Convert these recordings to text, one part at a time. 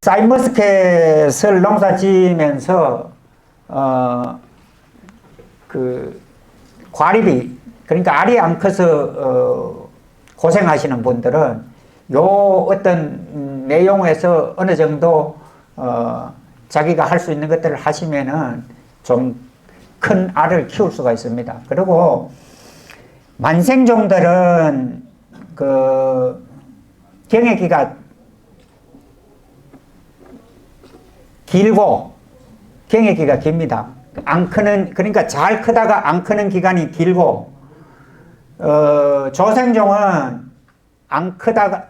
샤인머스켓을 농사 지으면서 과립이, 그러니까 알이 안 커서 고생하시는 분들은 요 어떤 내용에서 어느 정도 자기가 할 수 있는 것들을 하시면은 좀 큰 알을 키울 수가 있습니다. 그리고 만생종들은 경해기가 길고 경해기가 깁니다. 안 크는, 그러니까 잘 크다가 안 크는 기간이 길고, 조생종은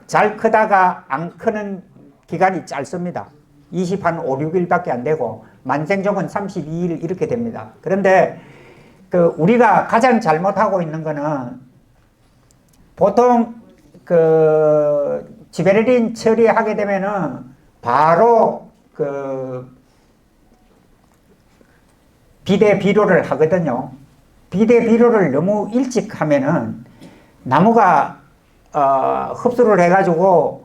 잘 크다가 안 크는 기간이 짧습니다. 5, 6일밖에 안 되고, 만생종은 32일 이렇게 됩니다. 그런데 우리가 가장 잘못하고 있는 거는 보통 지베레린 처리하게 되면은 바로 비대 비료를 하거든요. 비대 비료를 너무 일찍 하면은 나무가 흡수를 해가지고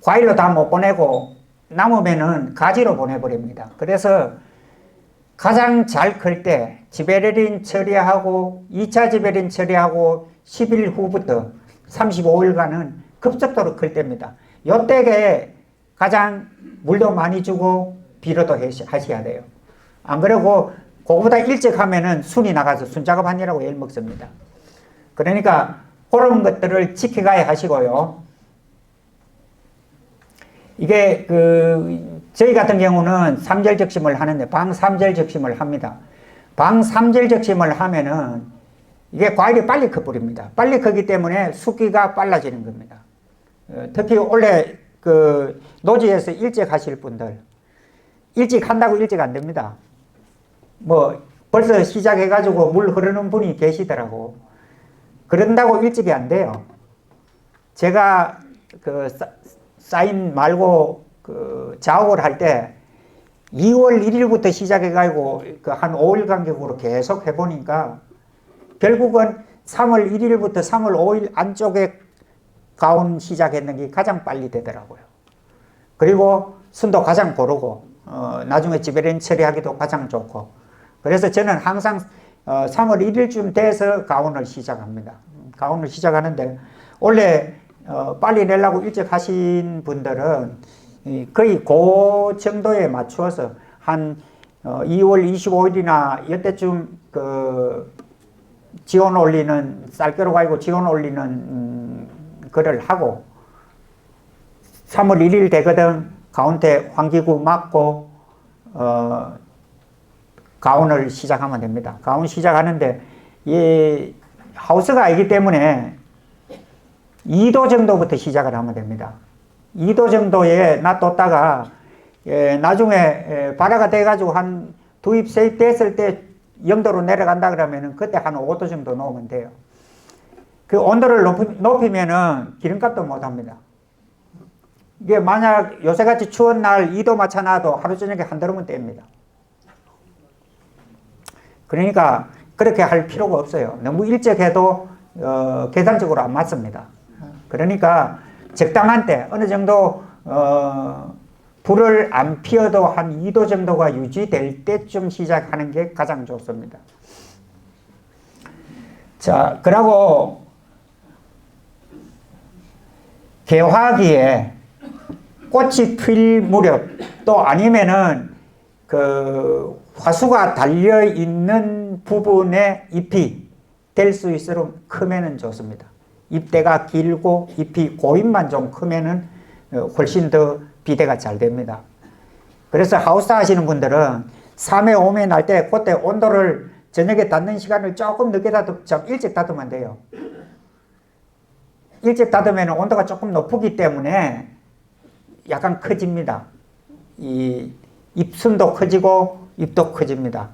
과일로 다 못 보내고 남으면은 가지로 보내버립니다. 그래서 가장 잘 클 때 지베레린 처리하고 2차 지베레린 처리하고 10일 후부터 35일간은 급속도로 클 때입니다. 요때에 가장 물도 많이 주고 비료도 하셔야 돼요. 안 그러고 그거보다 일찍 하면은 순이 나가서 순작업하느라고 열 먹습니다. 그러니까 그런 것들을 지켜가야 하시고요. 이게 저희 같은 경우는 삼절 적심을 하는데 방삼절 적심을 합니다. 방삼절 적심을 하면은 이게 과일이 빨리 커버립니다. 빨리 크기 때문에 숙기가 빨라지는 겁니다. 특히 원래 노지에서 일찍 하실 분들, 일찍 한다고 일찍 안 됩니다. 뭐 벌써 시작해가지고 물 흐르는 분이 계시더라고. 그런다고 일찍이 안 돼요. 제가 사인 말고 작업을 할 때 2월 1일부터 시작해가지고 한 5일 간격으로 계속 해보니까 결국은 3월 1일부터 3월 5일 안쪽에 가온 시작했는 게 가장 빨리 되더라고요. 그리고 순도 가장 고르고 나중에 지베레린 처리하기도 가장 좋고, 그래서 저는 항상 3월 1일쯤 돼서 가온을 시작합니다. 가온을 시작하는데 원래 빨리 내려고 일찍 하신 분들은 거의 그 정도에 맞추어서 한 2월 25일이나 이때쯤 지온 올리는, 쌀겨로 가지고 지온 올리는 거를 하고 3월 1일 되거든 가운데 환기구 막고 가온을 시작하면 됩니다. 가온 시작하는데 이 하우스가 아니기 때문에 2도 정도부터 시작을 하면 됩니다. 2도 정도에 놔뒀다가 나중에 발화가 돼가지고 한 두입 세입 됐을 때 0도로 내려간다 그러면은 그때 한 5도 정도 놓으면 돼요. 그 온도를 높이면은 기름값도 못 합니다. 이게 만약 요새같이 추운 날 2도 맞춰놔도 하루 저녁에 한 드럼은 뗍니다. 그러니까 그렇게 할 필요가 없어요. 너무 일찍 해도 계산적으로 안 맞습니다. 그러니까 적당한 때 어느 정도 불을 안 피워도 한 2도 정도가 유지될 때쯤 시작하는 게 가장 좋습니다. 자, 그리고 개화기에 꽃이 필 무렵 또 아니면은 화수가 달려 있는 부분에 잎이 될 수 있도록 크면은 좋습니다. 잎대가 길고 잎이 고잎만 좀 크면은 훨씬 더 비대가 잘 됩니다. 그래서 하우스 하시는 분들은 3회, 5회 날 때 그때 온도를 저녁에 닫는 시간을 조금 늦게 좀 일찍 닫으면 돼요. 일찍 닫으면 온도가 조금 높기 때문에 약간 커집니다. 이 잎순도 커지고 잎도 커집니다.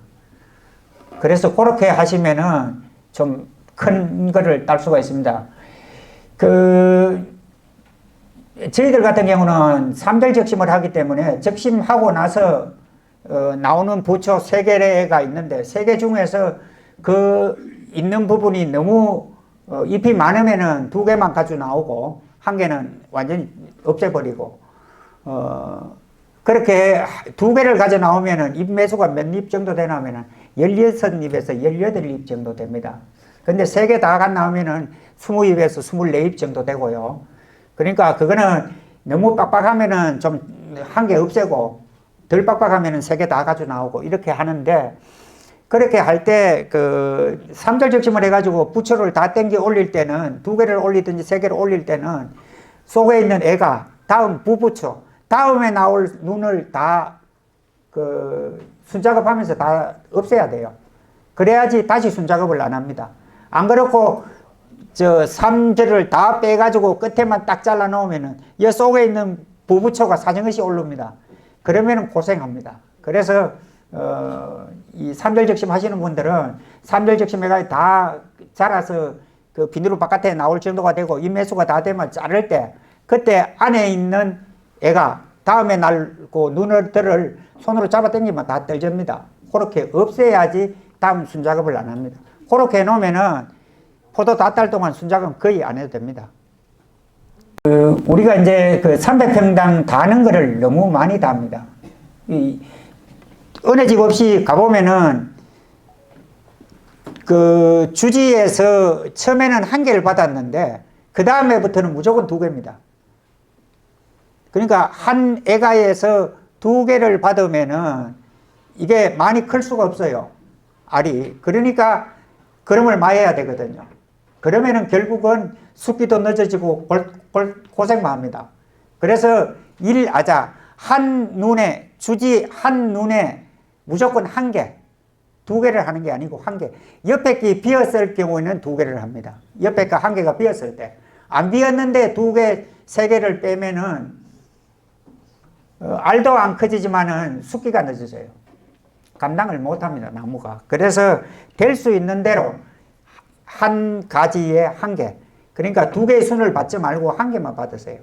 그래서 그렇게 하시면은 좀 큰 거를 딸 수가 있습니다. 저희들 같은 경우는 3절 적심을 하기 때문에 적심하고 나서 나오는 부초 3개가 있는데 3개 중에서 있는 부분이 너무 잎이 많으면은 2개만 가지고 나오고 1개는 완전히 없애버리고 그렇게 두 개를 가져 나오면은 잎 매수가 몇 잎 정도 되냐면은 16잎에서 18잎 정도 됩니다. 근데 세 개 다 가 나오면은 20잎에서 24잎 정도 되고요. 그러니까 그거는 너무 빡빡하면은 좀 한 개 없애고 덜 빡빡하면은 세 개 다 가져 나오고 이렇게 하는데, 그렇게 할 때 그 삼절 적심을 해가지고 부초를 다 땡겨 올릴 때는, 두 개를 올리든지 세 개를 올릴 때는 속에 있는 애가 다음 부부초 다음에 나올 눈을 다 그 순작업하면서 다 없애야 돼요. 그래야지 다시 순작업을 안 합니다. 안 그렇고 저 3절을 다 빼가지고 끝에만 딱 잘라 놓으면은 이 속에 있는 부부초가 사정없이 오릅니다. 그러면은 고생합니다. 그래서 이 3절 적심 하시는 분들은 3절 적심 해가 다 자라서 그 비누로 바깥에 나올 정도가 되고 잎매수가 다 되면 자를 때, 그때 안에 있는 애가 다음에 날고 눈을 손으로 잡아 당기면 다 떨집니다. 그렇게 없애야지 다음 순작업을 안 합니다. 그렇게 해놓으면은 포도 다 딸 동안 순작업 거의 안 해도 됩니다. 우리가 이제 그 300평당 다는 거를 너무 많이 답니다. 어느 집 없이 가보면은 그 주지에서 처음에는 한 개를 받았는데 그 다음에부터는 무조건 두 개입니다. 그러니까 한 애가에서 두 개를 받으면은 이게 많이 클 수가 없어요, 알이. 그러니까 그름을 마해야 되거든요. 그러면은 결국은 숙기도 늦어지고 고생만 합니다. 그래서 일아자 한 눈에, 주지 한 눈에 무조건 한 개, 두 개를 하는 게 아니고 한 개. 옆에 게 비었을 경우에는 두 개를 합니다. 옆에 거 한 개가 비었을 때. 안 비었는데 두 개, 세 개를 빼면은 알도 안 커지지만은 숙기가 늦어져요. 감당을 못 합니다, 나무가. 그래서 될 수 있는 대로 한 가지에 한 개. 그러니까 두 개의 순을 받지 말고 한 개만 받으세요.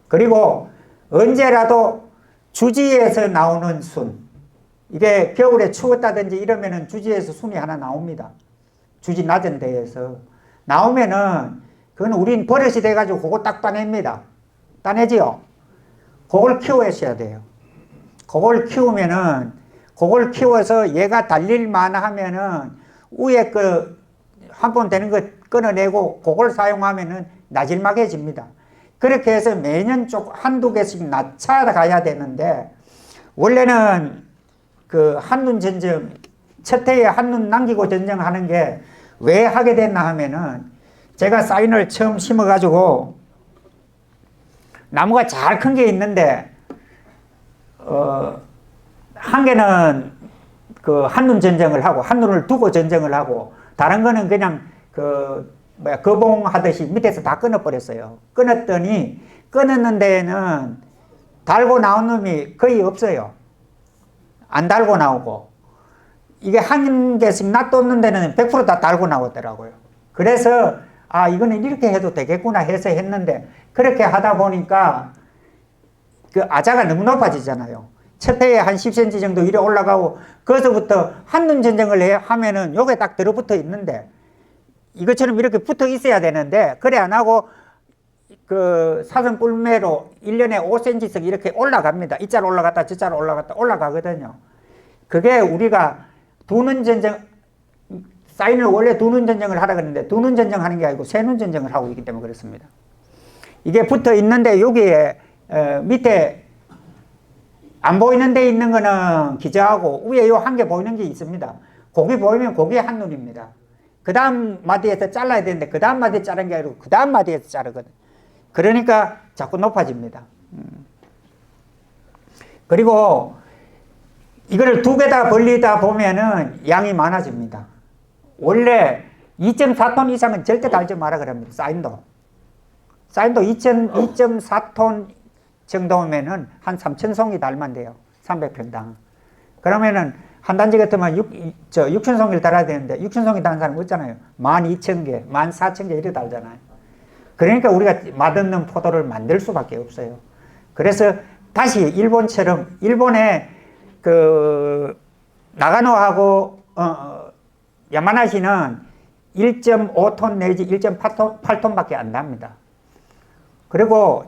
그리고 언제라도 주지에서 나오는 순. 이게 겨울에 추웠다든지 이러면은 주지에서 순이 하나 나옵니다. 주지 낮은 데에서. 나오면은 그건 우린 버릇이 돼가지고 그거 딱 따냅니다. 따내지요? 그걸 키워야 돼요. 그걸 키우면은, 그걸 키워서 얘가 달릴만 하면은 위에 그 한 번 되는 거 끊어내고 그걸 사용하면은 나질막해집니다. 그렇게 해서 매년 한두 개씩 낮춰가야 되는데, 원래는 그 한눈 전정, 첫 해에 한눈 남기고 전정하는 게 왜 하게 됐나 하면은, 제가 사인을 처음 심어가지고 나무가 잘 큰 게 있는데, 한 개는 그 한눈 전정을 하고, 한눈을 두고 전정을 하고, 다른 거는 그냥 거봉하듯이 밑에서 다 끊어버렸어요. 끊었더니, 끊었는 데에는 달고 나온 놈이 거의 없어요. 안 달고 나오고. 이게 한 개씩 놔뒀는 데는 100% 다 달고 나오더라고요. 그래서, 아, 이거는 이렇게 해도 되겠구나 해서 했는데, 그렇게 하다 보니까 그 아자가 너무 높아지잖아요. 첫 해에 한 10cm 정도 위로 올라가고, 거기서부터 한눈 전정을 하면은 요게 딱 들어붙어 있는데, 이것처럼 이렇게 붙어 있어야 되는데, 그래 안 하고, 그 사선 뿔매로 1년에 5cm씩 이렇게 올라갑니다. 이자로 올라갔다 저자로 올라갔다 올라가거든요. 그게 우리가 두눈 전정, 사인을 원래 두눈 전정을 하라 그러는데 두눈 전정하는 게 아니고 세눈 전정을 하고 있기 때문에 그렇습니다. 이게 붙어 있는데 여기에 밑에 안 보이는 데 있는 거는 기저하고 위에 요 한 개 보이는 게 있습니다. 거기 보이면 거기에 한눈입니다. 그 다음 마디에서 잘라야 되는데 그 다음 마디에 자른 게 아니고 그 다음 마디에서 자르거든. 그러니까 자꾸 높아집니다. 그리고 이거를 두 개 다 벌리다 보면은 양이 많아집니다. 원래 2.4톤 이상은 절대 달지 마라 그럽니다. 사인도 2.4톤 정도면은 한 3,000송이 달면 돼요. 300평당. 그러면은 한 단지 같으면 6,000송이를 달아야 되는데 6,000송이 다는 사람 없잖아요. 12,000개, 14,000개 이렇게 달잖아요. 그러니까 우리가 맛없는 포도를 만들 수밖에 없어요. 그래서 다시 일본처럼, 일본에 그 나가노하고 야마나시는 1.5톤 내지 1.8톤 밖에 안 납니다. 그리고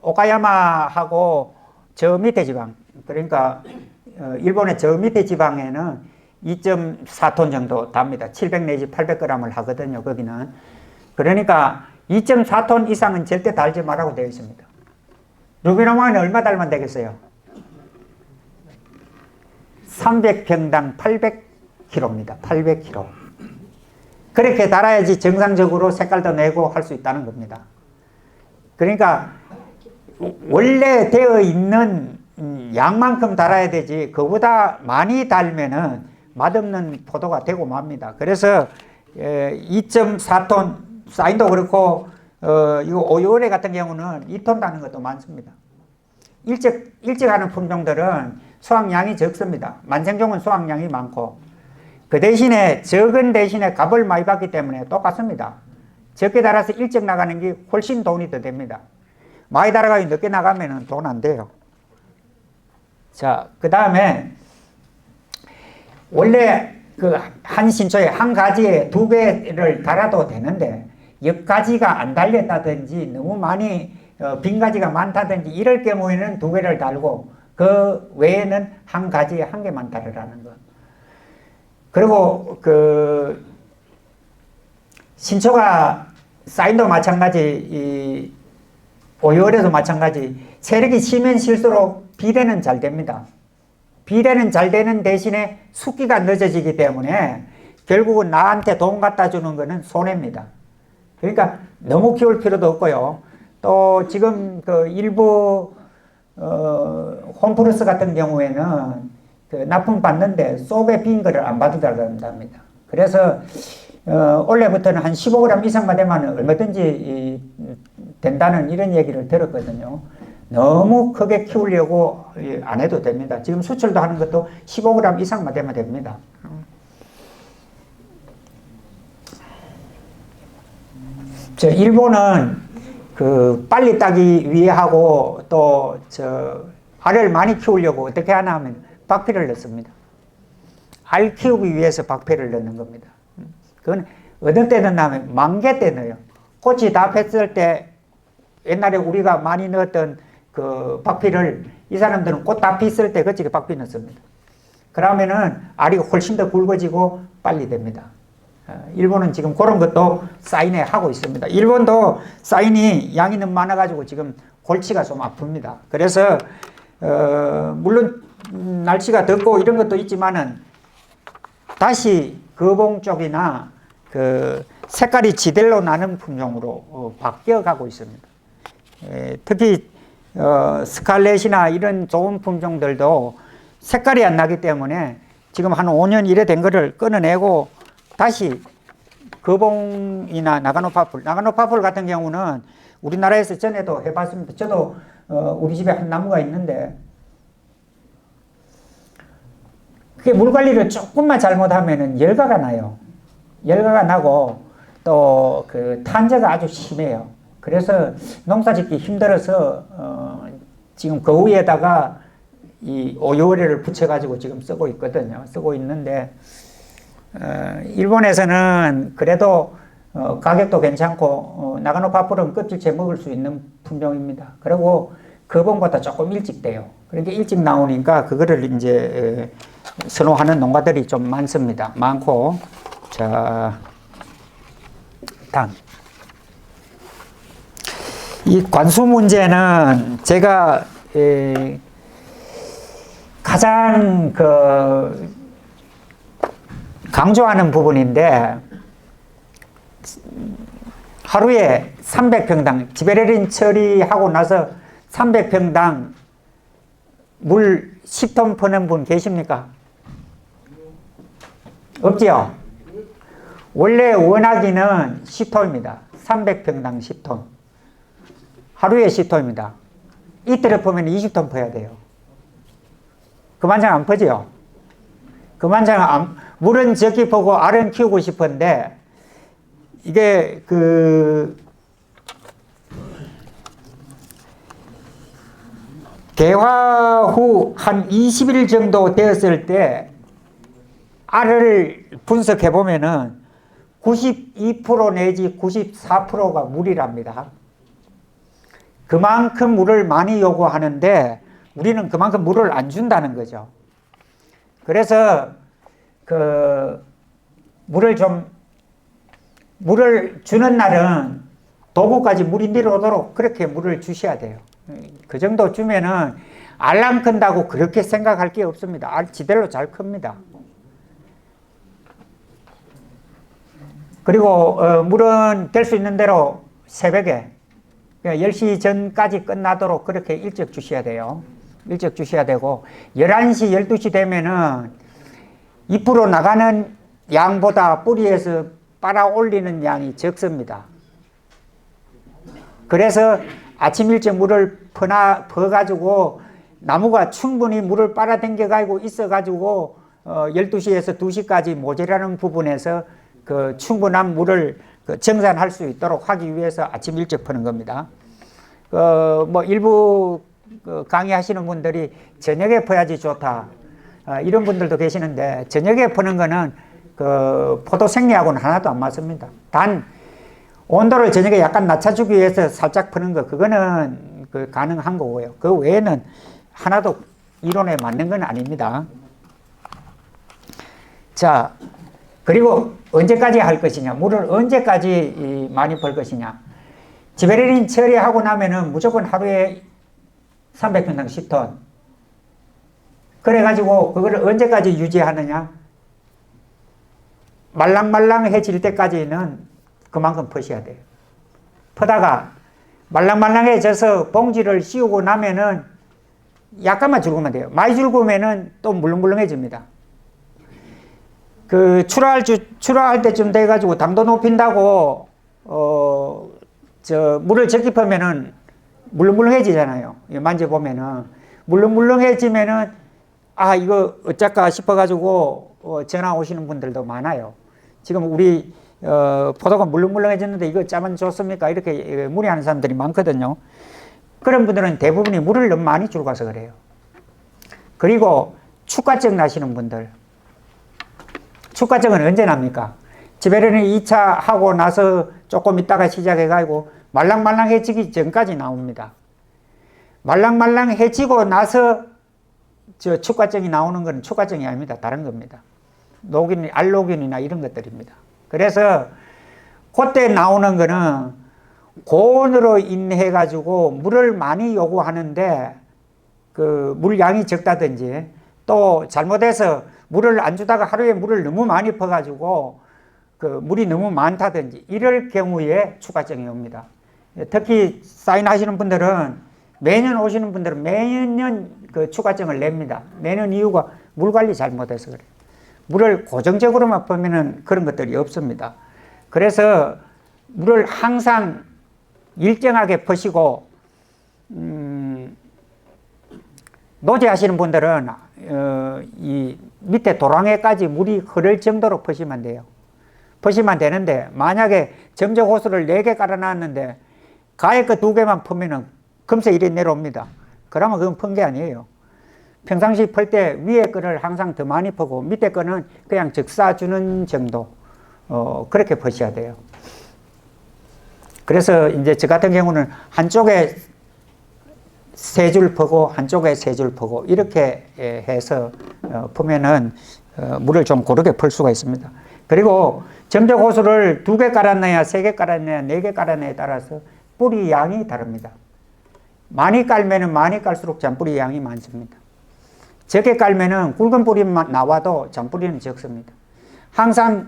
오카야마하고 저 밑에 지방, 그러니까 일본의 저 밑에 지방에는 2.4톤 정도 답니다. 700 내지 800g을 하거든요, 거기는. 그러니까 2.4톤 이상은 절대 달지 말라고 되어 있습니다. 루비노마는 얼마 달면 되겠어요? 300평당 800kg입니다. 800kg. 그렇게 달아야지 정상적으로 색깔도 내고 할 수 있다는 겁니다. 그러니까 원래 되어 있는 양만큼 달아야 되지 그보다 많이 달면은 맛없는 포도가 되고 맙니다. 그래서 2.4톤 사인도 그렇고 이거 오이오레 같은 경우는 2톤 다는 것도 많습니다. 일찍 하는 품종들은 수확량이 적습니다. 만생종은 수확량이 많고 그 대신에 적은 대신에 값을 많이 받기 때문에 똑같습니다. 적게 달아서 일찍 나가는 게 훨씬 돈이 더 됩니다. 많이 달아가지고 늦게 나가면 돈 안 돼요. 자, 그 다음에 원래 그 한 신초에 한 가지에 2개를 달아도 되는데 옆가지가 안 달렸다든지 너무 많이 빈 가지가 많다든지 이럴 경우에는 2개를 달고 그 외에는 한 가지에 1개만 달으라는 거. 그리고 그 신초가 사인도 마찬가지, 이 오이오레도 마찬가지. 세력이 치면 실수록 비례는 잘 됩니다. 비례는 잘 되는 대신에 숙기가 늦어지기 때문에 결국은 나한테 돈 갖다 주는 거는 손해입니다. 그러니까 너무 키울 필요도 없고요. 또 지금 그 일부 홈플러스 같은 경우에는 그 납품 받는데 속에 빈 거를 안 받으라고 합니다. 그래서 올해부터는 한 15g 이상만 되면 얼마든지 된다는 이런 얘기를 들었거든요. 너무 크게 키우려고 안 해도 됩니다. 지금 수출도 하는 것도 15g 이상만 되면 됩니다. 일본은 그 빨리 따기 위해 하고 또 알을 많이 키우려고 어떻게 하나 하면 박피를 넣습니다. 알 키우기 위해서 박피를 넣는 겁니다. 그건 어느 때 넣냐면 만개 때 넣어요. 꽃이 다 폈을 때 옛날에 우리가 많이 넣었던 그 박피를 이 사람들은 꽃 다 폈을 때 그치게 박피 넣습니다. 그러면은 알이 훨씬 더 굵어지고 빨리 됩니다. 일본은 지금 그런 것도 사인에 하고 있습니다. 일본도 사인이 양이 너무 많아가지고 지금 골치가 좀 아픕니다. 그래서 물론 날씨가 덥고 이런 것도 있지만은 다시 거봉 쪽이나 그 색깔이 지대로 나는 품종으로 바뀌어가고 있습니다. 특히 스칼렛이나 이런 좋은 품종들도 색깔이 안 나기 때문에 지금 한 5년 이래 된 거를 끊어내고 다시 거봉이나 나가노 파풀 같은 경우는 우리나라에서 전에도 해봤습니다. 저도 우리 집에 한 나무가 있는데 그게 물 관리를 조금만 잘못하면은 열가가 나요. 열가가 나고 또 그 탄저가 아주 심해요. 그래서 농사 짓기 힘들어서 지금 그 위에다가 이 오이오레를 붙여가지고 지금 쓰고 있거든요. 쓰고 있는데 일본에서는 그래도 가격도 괜찮고 나가노 파풀은 껍질째 먹을 수 있는 품종입니다. 그리고 거봉보다 조금 일찍 돼요. 그러니까 일찍 나오니까 그거를 이제 선호하는 농가들이 좀 많습니다. 많고. 자, 다음. 이 관수 문제는 제가 가장 강조하는 부분인데 하루에 300평당 지베레린 처리하고 나서 300평당 물 10톤 퍼는 분 계십니까? 없지요? 원래 원하기는 10톤입니다. 300평당 10톤. 하루에 10톤입니다. 이틀에 퍼면 20톤 퍼야 돼요. 그만장 안 퍼지요? 그만장 물은 적게 퍼고 알은 키우고 싶은데 이게 개화 후 한 20일 정도 되었을 때 알을 분석해 보면은 92% 내지 94%가 물이랍니다. 그만큼 물을 많이 요구하는데 우리는 그만큼 물을 안 준다는 거죠. 그래서 물을 주는 날은 도구까지 물이 내려오도록 그렇게 물을 주셔야 돼요. 그 정도 주면은 알랑 큰다고 그렇게 생각할 게 없습니다. 알 지대로 잘 큽니다. 그리고 물은 될 수 있는 대로 새벽에 10시 전까지 끝나도록 그렇게 일찍 주셔야 돼요. 일찍 주셔야 되고 11시, 12시 되면은 잎으로 나가는 양보다 뿌리에서 빨아 올리는 양이 적습니다. 그래서 아침 일찍 물을 퍼가지고 나무가 충분히 물을 빨아당겨가지고 있어가지고 12시에서 2시까지 모자라는 부분에서 그 충분한 물을 정산할 수 있도록 하기 위해서 아침 일찍 퍼는 겁니다. 뭐 일부 강의하시는 분들이 저녁에 퍼야지 좋다. 이런 분들도 계시는데 저녁에 퍼는 거는 포도 생리하고는 하나도 안 맞습니다. 단 온도를 저녁에 약간 낮춰주기 위해서 살짝 퍼는 거 그거는 가능한 거고요. 그 외에는 하나도 이론에 맞는 건 아닙니다. 자, 그리고 언제까지 할 것이냐, 물을 언제까지 많이 벌 것이냐. 지베레린 처리하고 나면은 무조건 하루에 300평당 10톤. 그래가지고 그거를 언제까지 유지하느냐. 말랑말랑해질 때까지는 그만큼 퍼셔야 돼요. 퍼다가 말랑말랑해져서 봉지를 씌우고 나면은 약간만 줄구면 돼요. 많이 줄구면은 또 물렁물렁해집니다. 출하할 때쯤 돼가지고 당도 높인다고, 물을 적게 퍼면은 물렁물렁해지잖아요. 만져보면은. 물렁물렁해지면은, 이거 어쩔까 싶어가지고, 전화 오시는 분들도 많아요. 지금 우리, 포도가 물렁물렁해졌는데 이거 짜면 좋습니까? 이렇게 문의하는 사람들이 많거든요. 그런 분들은 대부분이 물을 너무 많이 주고 가서 그래요. 그리고 축가증 나시는 분들. 축가증은 언제 납니까? 지베레닌 2차 하고 나서 조금 있다가 시작해가지고 말랑말랑해지기 전까지 나옵니다. 말랑말랑해지고 나서 축가증이 나오는 건 축가증이 아닙니다. 다른 겁니다. 알로균이나 이런 것들입니다. 그래서 그때 나오는 거는 고온으로 인해가지고 물을 많이 요구하는데 물량이 적다든지 또 잘못해서 물을 안 주다가 하루에 물을 너무 많이 퍼가지고 물이 너무 많다든지 이럴 경우에 축가증이 옵니다. 특히 사인하시는 분들은 매년 오시는 분들은 매년 축가증을 냅니다. 내는 이유가 물 관리 잘못해서 그래요. 물을 고정적으로만 퍼면은 그런 것들이 없습니다. 그래서 물을 항상 일정하게 퍼시고 노제하시는 분들은 이 밑에 도랑에까지 물이 흐를 정도로 퍼시면 돼요. 퍼시면 되는데 만약에 점적 호스를 4개 깔아놨는데 가에 거 2개만 퍼면은 금세 이래 내려옵니다. 그러면 그건 펀 게 아니에요. 평상시 풀 때 위에 거를 항상 더 많이 퍼고 밑에 거는 그냥 적사주는 정도 그렇게 퍼셔야 돼요. 그래서 이제 저 같은 경우는 한쪽에 3줄 퍼고 한쪽에 3줄 퍼고 이렇게 해서 퍼면은 물을 좀 고르게 풀 수가 있습니다. 그리고 점적 호수를 2개 깔았느냐 3개 깔았느냐 4개 깔았느냐에 따라서 뿌리 양이 다릅니다. 많이 깔면은 많이 깔수록 잔뿌리 양이 많습니다. 적게 깔면은 굵은 뿌리만 나와도 잔뿌리는 적습니다. 항상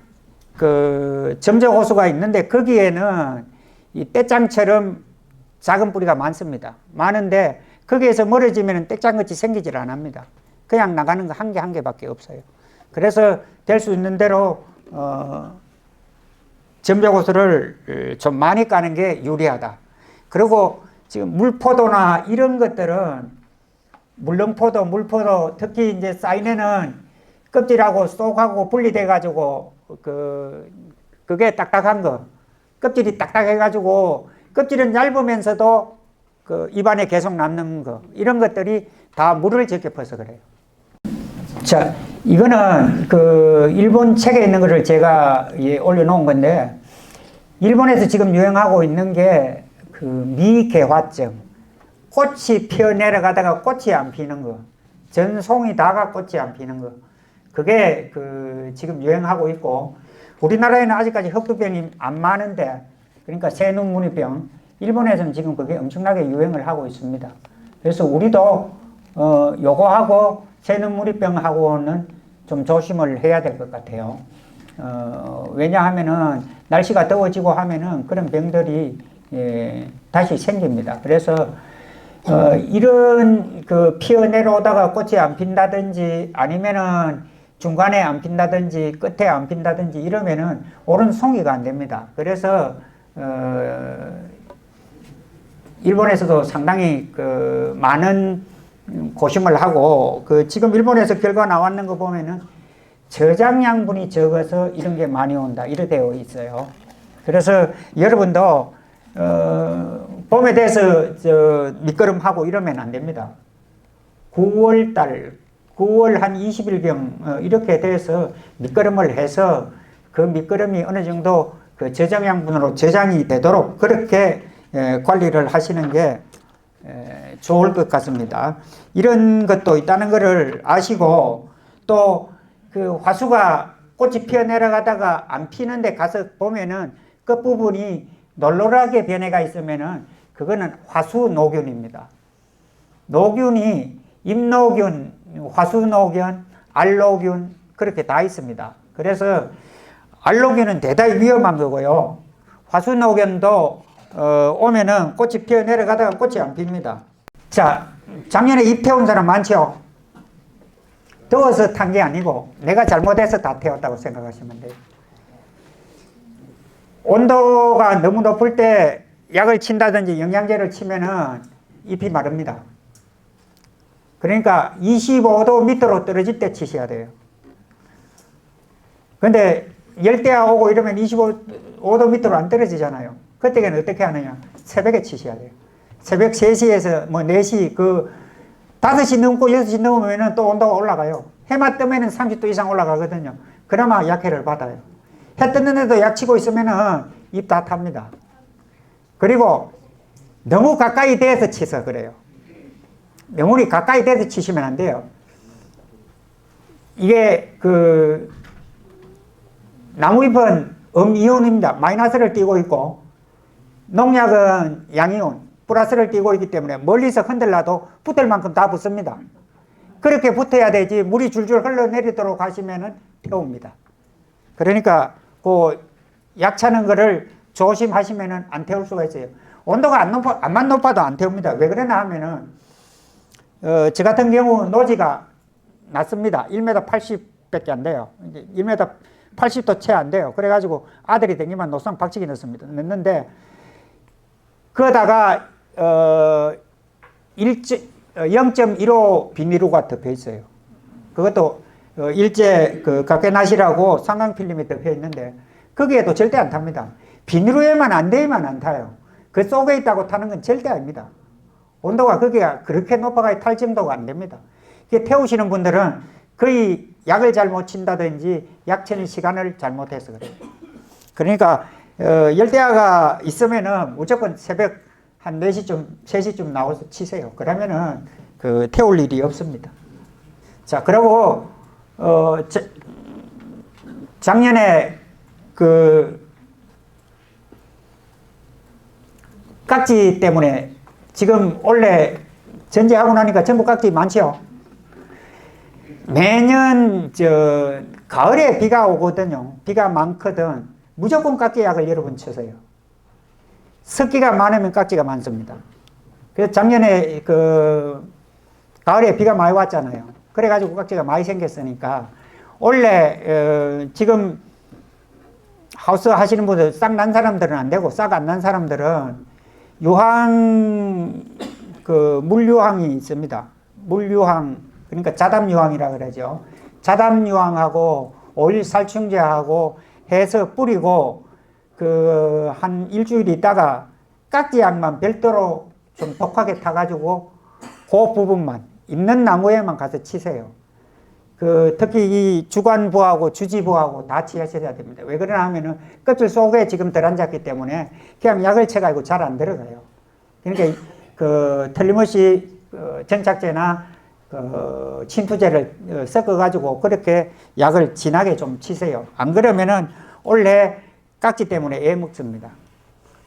점적 호수가 있는데 거기에는 이 떼짱처럼 작은 뿌리가 많습니다. 많은데 거기에서 멀어지면 떼짱같이 생기질 않습니다. 그냥 나가는 거 한 개 한 개밖에 없어요. 그래서 될 수 있는 대로 점적 호수를 좀 많이 까는 게 유리하다. 그리고 지금 물포도나 이런 것들은 물렁포도, 물포도 특히 이제 사인에는 껍질하고 쏙하고 분리돼 가지고 그게 딱딱한 거, 껍질이 딱딱해 가지고 껍질은 얇으면서도 입안에 계속 남는 거, 이런 것들이 다 물을 적게 퍼서 그래요. 자, 이거는 일본 책에 있는 거를 제가 올려놓은 건데, 일본에서 지금 유행하고 있는 게 미개화증. 꽃이 피어 내려가다가 꽃이 안 피는 거. 전송이 다가 꽃이 안 피는 거. 그게 지금 유행하고 있고, 우리나라에는 아직까지 흑두병이 안 많은데, 그러니까 새눈무늬병, 일본에서는 지금 그게 엄청나게 유행을 하고 있습니다. 그래서 우리도 요거하고 새눈무늬병하고는 좀 조심을 해야 될 것 같아요. 왜냐하면은 날씨가 더워지고 하면은 그런 병들이 다시 생깁니다. 그래서 이런 피어 내려오다가 꽃이 안 핀다든지 아니면은 중간에 안 핀다든지 끝에 안 핀다든지 이러면은 옳은 송이가 안 됩니다. 그래서 일본에서도 상당히 많은 고심을 하고 지금 일본에서 결과 나왔는 거 보면은 저장양분이 적어서 이런 게 많이 온다 이렇게 되어 있어요. 그래서 여러분도 봄에 돼서 밑거름하고 이러면 안 됩니다. 9월 한 20일경 이렇게 돼서 밑거름을 해서 그 밑거름이 어느 정도 저장양분으로 저장이 되도록 그렇게 관리를 하시는 게 좋을 것 같습니다. 이런 것도 있다는 것을 아시고 또 화수가 꽃이 피어 내려가다가 안 피는데 가서 보면은 끝부분이 널널하게 변해가 있으면은 그거는 화수노균입니다. 노균이 잎노균, 화수노균, 알노균 그렇게 다 있습니다. 그래서 알노균은 대단히 위험한 거고요. 화수노균도 오면은 꽃이 피어 내려가다가 꽃이 안 핍니다. 자, 작년에 잎 태운 사람 많죠? 더워서 탄 게 아니고 내가 잘못해서 다 태웠다고 생각하시면 돼요. 온도가 너무 높을 때 약을 친다든지 영양제를 치면은 잎이 마릅니다. 그러니까 25도 밑으로 떨어질 때 치셔야 돼요. 근데 열대야 오고 이러면 25도 밑으로 안 떨어지잖아요. 그때는 어떻게 하느냐? 새벽에 치셔야 돼요. 새벽 3시에서 4시 5시 넘고 6시 넘으면 또 온도가 올라가요. 해만 뜨면 30도 이상 올라가거든요. 그나마 약해를 받아요. 해 뜨는데도 약 치고 있으면 입 다 탑니다. 그리고 너무 가까이 대서 치서 그래요. 너무 가까이 대서 치시면 안 돼요. 이게 나무잎은 음이온입니다. 마이너스를 띠고 있고 농약은 양이온, 플러스를 띠고 있기 때문에 멀리서 흔들라도 붙을 만큼 다 붙습니다. 그렇게 붙어야 되지 물이 줄줄 흘러내리도록 하시면은 태웁니다. 그러니까 약 차는 거를 조심하시면은 안 태울 수가 있어요. 온도가 안만 높아도 안 태웁니다. 왜 그러나 하면은 저 같은 경우 노지가 낮습니다. 1m 80밖에 안 돼요. 이제 1m 80도 채 안 돼요. 그래가지고 아들이 댕기면 노상 박치기 넣습니다. 그러다가 0.15 비닐루가 덮여 있어요. 그것도 일제 각개낫이라고 삼각필름이 덮여 있는데 거기에도 절대 안 탑니다. 비닐루에만 안 되면 안 타요. 그 속에 있다고 타는 건 절대 아닙니다. 온도가 거기가 그렇게 높아가 탈 정도가 안 됩니다. 태우시는 분들은 거의 약을 잘못 친다든지 약 치는 시간을 잘못해서 그래요. 그러니까 열대야가 있으면은 무조건 새벽 한 4시쯤, 3시쯤 나와서 치세요. 그러면은 태울 일이 없습니다. 자, 그리고 작년에 깍지 때문에 지금 원래 전제하고 나니까 전부 깍지 많죠. 매년 가을에 비가 오거든요. 비가 많거든. 무조건 깍지 약을 여러분 쳐서요. 습기가 많으면 깍지가 많습니다. 그래서 작년에 가을에 비가 많이 왔잖아요. 그래가지고 깍지가 많이 생겼으니까 원래 지금 하우스 하시는 분들 싹 난 사람들은 안 되고 싹 안 난 사람들은 유황 물유황이 있습니다. 물유황 그러니까 자담유황이라 그러죠. 자담유황하고 오일 살충제하고 해서 뿌리고 한 일주일 있다가 깍지약만 별도로 좀 독하게 타가지고 그 부분만 있는 나무에만 가서 치세요. 특히 이 주관부하고 주지부하고 다 치하셔야 됩니다. 왜 그러냐 하면은 껍질 속에 지금 덜 앉았기 때문에 그냥 약을 쳐가지고 잘 안 들어가요. 그러니까 틀림없이 전착제나 침투제를 섞어가지고 그렇게 약을 진하게 좀 치세요. 안 그러면은 원래 깍지 때문에 애 먹습니다.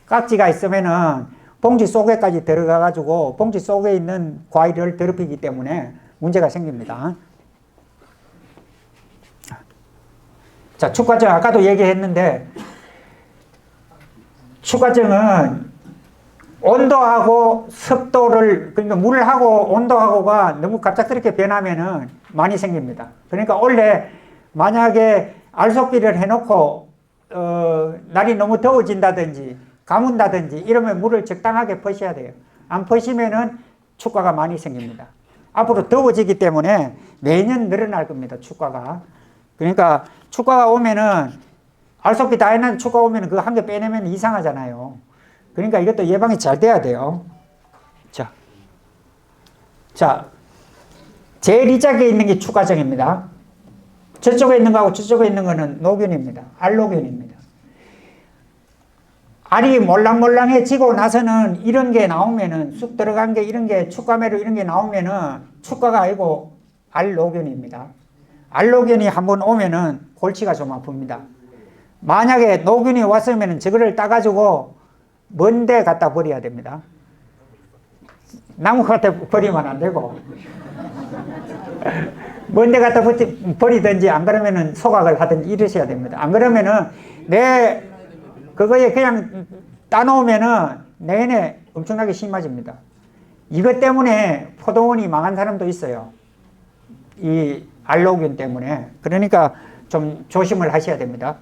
깍지가 있으면은 봉지 속에까지 들어가가지고 봉지 속에 있는 과일을 더럽히기 때문에 문제가 생깁니다. 자, 축과증 아까도 얘기했는데 축과증은 온도하고 습도를, 그러니까 물하고 온도하고가 너무 갑작스럽게 변하면은 많이 생깁니다. 그러니까 원래 만약에 알속기를 해놓고 날이 너무 더워진다든지 가문다든지 이러면 물을 적당하게 퍼셔야 돼요. 안 퍼시면은 축과가 많이 생깁니다. 앞으로 더워지기 때문에 매년 늘어날 겁니다. 축과가. 그러니까 축과가 오면은 알속기 다 해놨는데 축과 오면은 그거 한 개 빼내면 이상하잖아요. 그러니까 이것도 예방이 잘 돼야 돼요. 자, 제일 이쪽에 있는 게 축과증입니다. 저쪽에 있는 거하고 저쪽에 있는 거는 노균입니다. 알노균입니다. 알이 몰랑몰랑해지고 나서는 이런 게 나오면은 쑥 들어간 게 이런 게 축과매로 이런 게 나오면은 축과가 아니고 알노균입니다. 알노균이 한번 오면은 골치가 좀 아픕니다. 만약에 노균이 왔으면은 저거를 따가지고 먼데 갖다 버려야 됩니다. 나무 갖다 버리면 안 되고 먼데 갖다 버리든지 안 그러면은 소각을 하든지 이러셔야 됩니다. 안 그러면은 그거에 그냥 따놓으면은 내내 엄청나게 심해집니다. 이것 때문에 포도원이 망한 사람도 있어요. 이 알로균 때문에. 그러니까 좀 조심을 하셔야 됩니다.